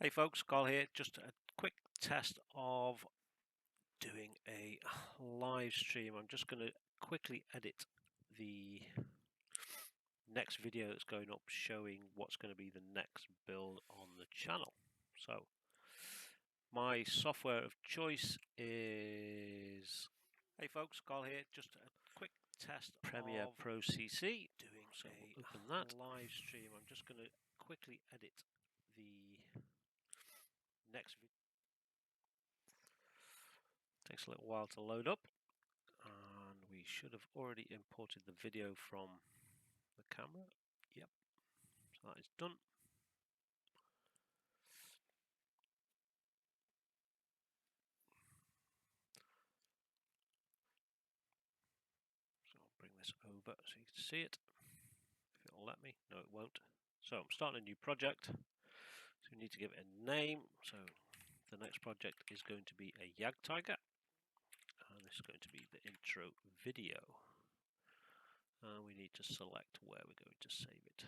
Hey folks, Carl here. Just a quick test of doing a live stream. I'm just going to quickly edit the next video that's going up showing what's going to be the next build on the channel. So my software of choice is, hey folks, Carl here. Just a quick test Premiere of Pro CC. Doing so a open that live stream. I'm just going to quickly edit the next video. Takes a little while to load up, and we should have already imported the video from the camera. Yep, so that is done. So I'll bring this over so you can see it. If it'll let me. No, it won't. So I'm starting a new project. So we need to give it a name. So the next project is going to be a Jagdtiger, and this is going to be the intro video. And we need to select where we're going to save it.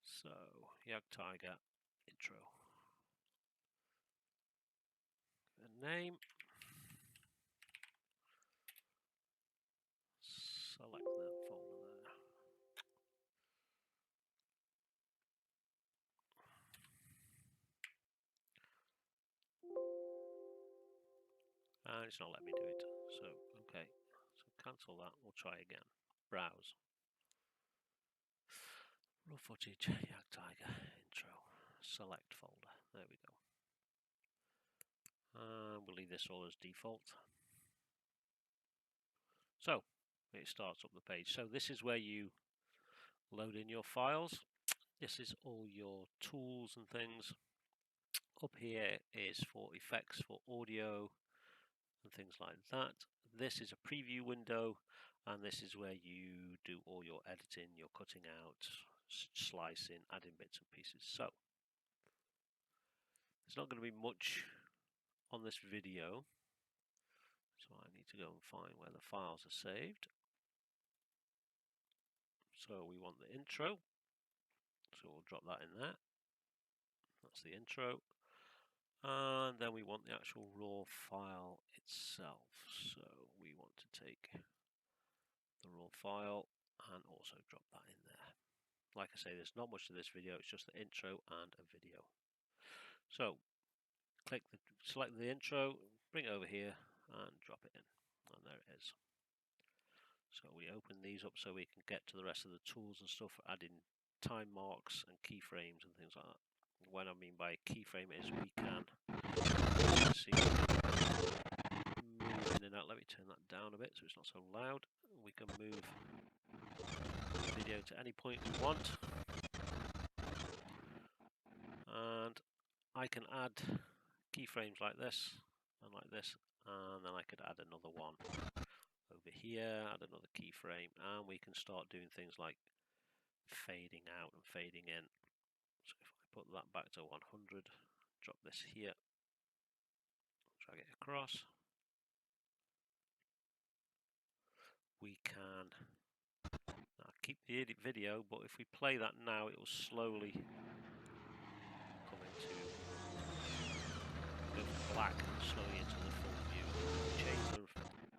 So Jagdtiger intro. A name. Select that folder there. And it's not letting me do it. So, okay. So cancel that. We'll try again. Browse. Raw footage, Jagdtiger, intro. Select folder. There we go. And we'll leave this all as default. So, it starts up the page. So this is where you load in your files. This is all your tools and things. Up here is for effects for audio and things like that. This is a preview window, and this is where you do all your editing, your cutting out, slicing, adding bits and pieces. So there's not going to be much on this video, so I need to go and find where the files are saved. So we want the intro, so we'll drop that in there. That's the intro. And then we want the actual raw file itself. So we want to take the raw file and also drop that in there. Like I say, there's not much to this video, it's just the intro and a video. So select the intro, bring it over here and drop it in. And there it is. So we open these up so we can get to the rest of the tools and stuff for adding time marks and keyframes and things like that. What I mean by keyframe is we can see move in and out. Let me turn that down a bit so it's not so loud. We can move the video to any point we want, and I can add keyframes like this and like this, and then I could add another one over here, add another keyframe, and we can start doing things like fading out and fading in. So if I put that back to 100, drop this here, drag it across, we can now keep the edit video, but if we play that now, it will slowly come into go from black slowly into the full view. Change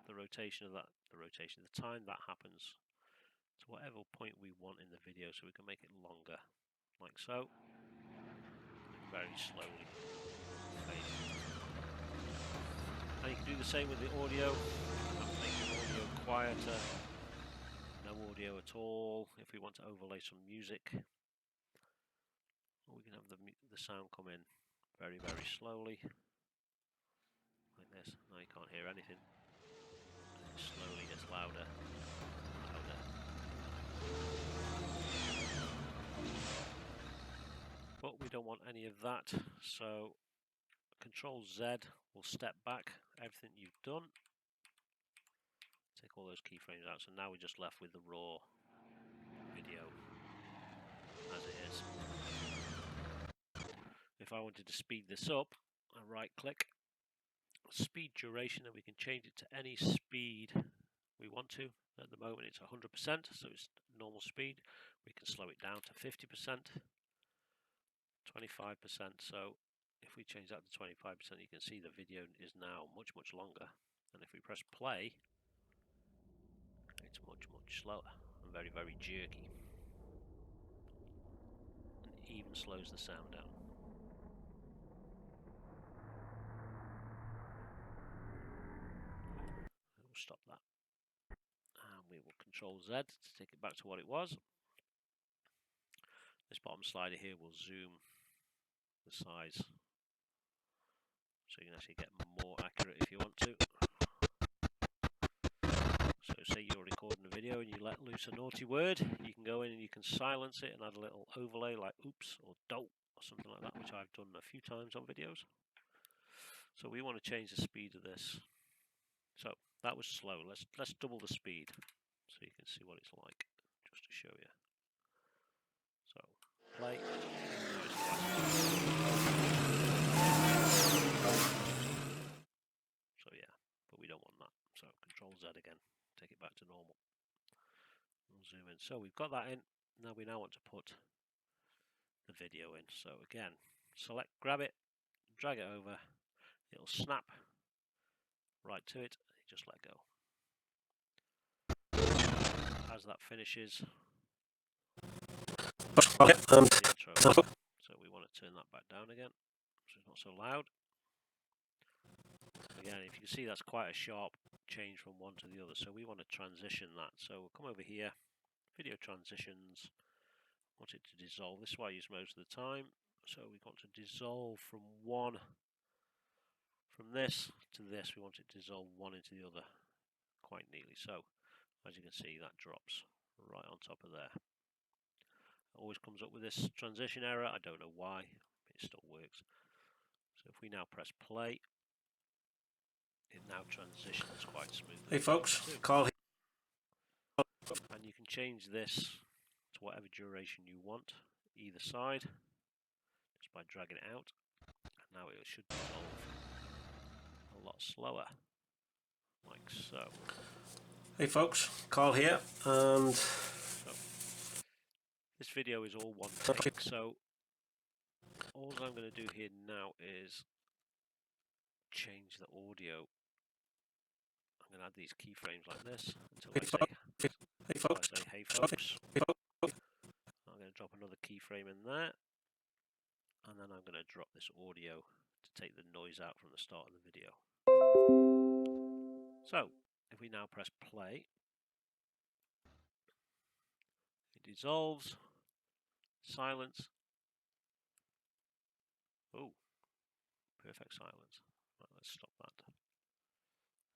the rotation of that, the time that happens to whatever point we want in the video, so we can make it longer, like so, and very slowly fade. And you can do the same with the audio. Make the audio quieter, no audio at all. If we want to overlay some music, we can have the sound come in very, very slowly, like this. Now you can't hear anything. And it slowly gets louder, louder. But we don't want any of that, so Control Z will step back everything you've done. Take all those keyframes out, so now we're just left with the raw video as it is. If I wanted to speed this up, I right click, speed duration, and we can change it to any speed we want to. At the moment it's 100%, so it's normal speed. We can slow it down to 50%, 25%. So if we change that to 25%, you can see the video is now much longer. And if we press play, it's much slower and very jerky. And it even slows the sound down. We'll stop that. And we will Control Z to take it back to what it was. This bottom slider here will zoom the size, so you can actually get more accurate if you want to. So say you're recording a video and you let loose a naughty word, you can go in and you can silence it and add a little overlay like oops or dope or something like that, which I've done a few times on videos. So we want to change the speed of this. So that was slow. Let's double the speed so you can see what it's like, just to show you. So play. So yeah, but we don't want that. So Control Z again, take it back to normal. We'll zoom in. So we've got that in. Now we want to put the video in. So again, select, grab it, drag it over. It'll snap right to it. Just let go. As that finishes, the intro. So we want to turn that back down again, so it's not so loud. Again, if you can see, that's quite a sharp change from one to the other. So we want to transition that. So we'll come over here, video transitions. Want it to dissolve. This is what I use most of the time. So we want to dissolve from this to this. We want it to dissolve one into the other quite neatly. So as you can see, that drops right on top of there. It always comes up with this transition error. I don't know why. It still works. So if we now press play, it now transitions quite smoothly. Hey folks, Carl here. And you can change this to whatever duration you want, either side, just by dragging it out. And now it should dissolve a lot slower, like so. Hey folks, Carl here, and so this video is all one take. So all I'm going to do here now is change the audio. I'm going to add these keyframes like this until I say, hey folks. I'm going to drop another keyframe in there, and then I'm going to drop this audio to take the noise out from the start of the video. So if we now press play, it dissolves, silence. Oh, perfect silence. Right, let's stop that.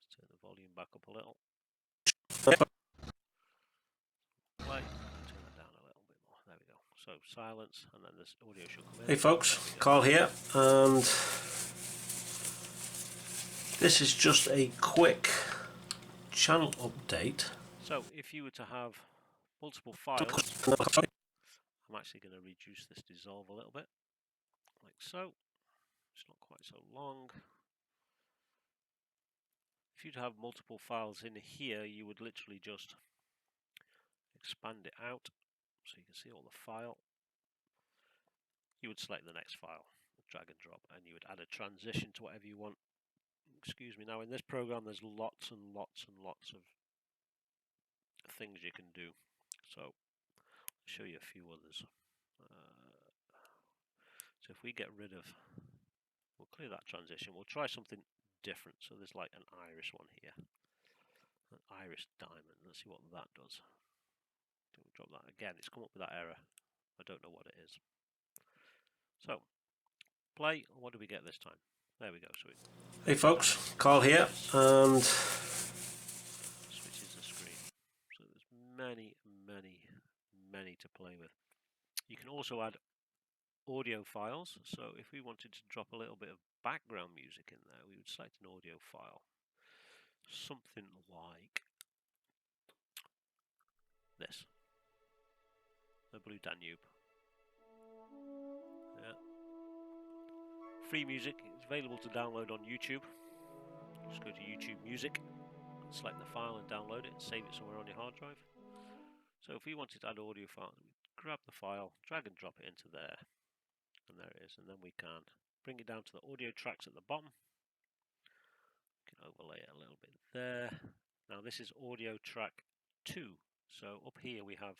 Let's turn the volume back up a little. Play, turn that down a little bit more. There we go. So silence, and then this audio should come in. Hey folks, Carl here, and this is just a quick channel update. So if you were to have multiple files, I'm actually going to reduce this dissolve a little bit, like so. It's not quite so long. If you'd have multiple files in here, you would literally just expand it out so you can see all the file. You would select the next file, drag and drop, and you would add a transition to whatever you want. Excuse me. Now in this program there's lots and lots and lots of things you can do. So I'll show you a few others. So if we get rid of, we'll clear that transition, we'll try something different. So there's like an iris one here, an iris diamond. Let's see what that does. We'll drop that again. It's come up with that error. I don't know what it is. So play. What do we get this time? There we go. So hey folks, Carl here, and switches the screen. So there's many to play with. You can also add audio files. So if we wanted to drop a little bit of background music in there, we would select an audio file, something like this, the Blue Danube. Yeah. Free music is available to download on YouTube. Just go to YouTube Music, select the file and download it, and save it somewhere on your hard drive. So if we wanted to add audio file, we grab the file, drag and drop it into there. And there it is. And then we can bring it down to the audio tracks at the bottom. We can overlay it a little bit there. Now this is audio track 2. So up here we have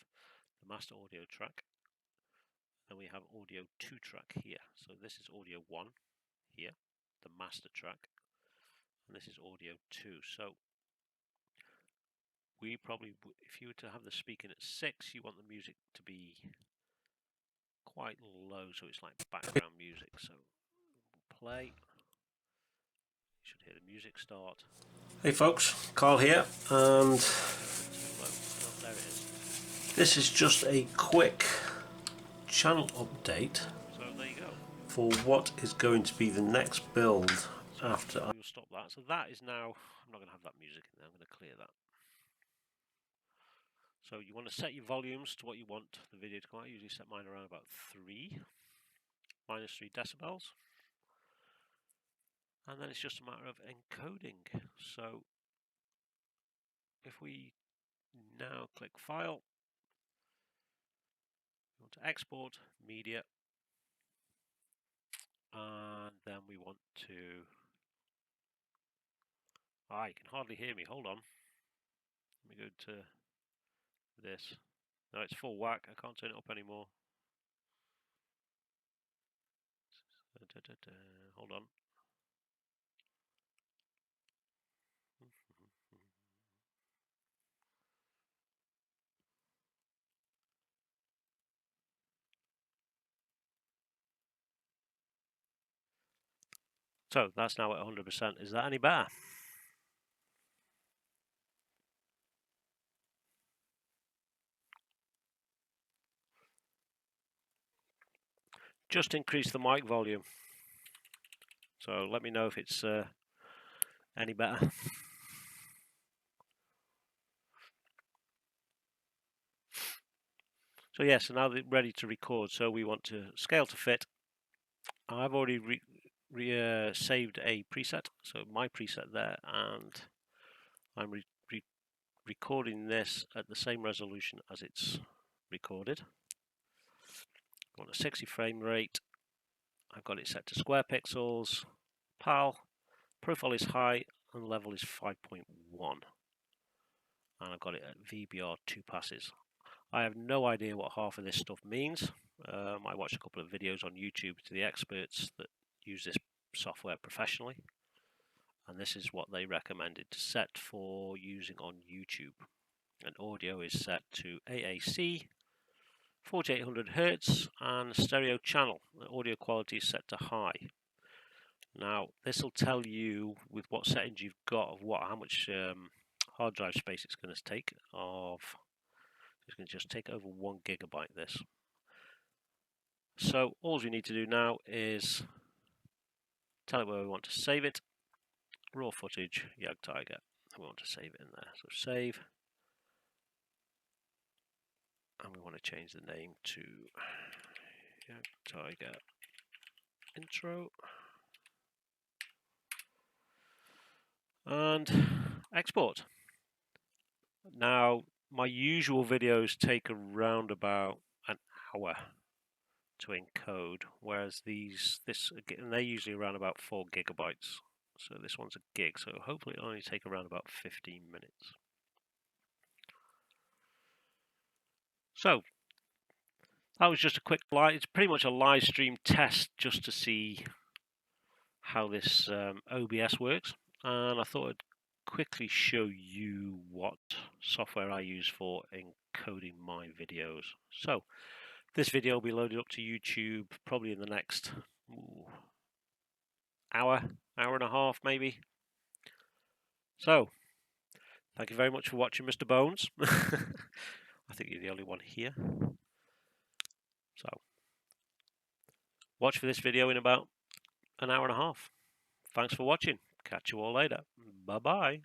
the master audio track. And we have audio 2 track here. So this is audio 1 here, the master track. And this is audio 2. So we probably, if you were to have the speaking at 6, you want the music to be quite low, so it's like background music. So play. You should hear the music start. Hey folks, Carl here, and There it is. this is just a quick channel update So there you go. for what is going to be the next build after. We'll stop that. So that is now, I'm not going to have that music in there, I'm going to clear that. So you want to set your volumes to what you want the video to come out. I usually set mine around about 3, minus 3 decibels. And then it's just a matter of encoding. So if we now click File, we want to export media, and then we want to, you can hardly hear me, hold on. Let me go to this. No, it's full whack, I can't turn it up anymore. Hold on. So that's now at 100%. Is that any better? Just increase the mic volume. So let me know if it's any better. So yes, so now they're ready to record. So we want to scale to fit. I've already saved a preset, so my preset there, and I'm recording this at the same resolution as it's recorded. I want a 60 frame rate. I've got it set to square pixels. PAL, profile is high, and level is 5.1. And I've got it at VBR 2 passes. I have no idea what half of this stuff means. I watched a couple of videos on YouTube to the experts that use this software professionally, and this is what they recommended to set for using on YouTube. And audio is set to AAC, 4800 Hz, and stereo channel. The audio quality is set to high. Now this will tell you with what settings you've got of how much hard drive space it's going to take. It's going to just take over 1 gigabyte this. So all we need to do now is tell it where we want to save it. Raw footage, Jagdtiger. We want to save it in there. So save. And we want to change the name to Jagdtiger intro. And export. Now my usual videos take around about an hour to encode, whereas they're usually around about 4 gigabytes. So this one's a gig, so hopefully it'll only take around about 15 minutes. So that was just a quick it's pretty much a live stream test just to see how this OBS works, and I thought I'd quickly show you what software I use for encoding my videos. So this video will be loaded up to YouTube probably in the next hour and a half maybe. So thank you very much for watching, Mr. Bones. I think you're the only one here. So watch for this video in about an hour and a half. Thanks for watching. Catch you all later. Bye bye.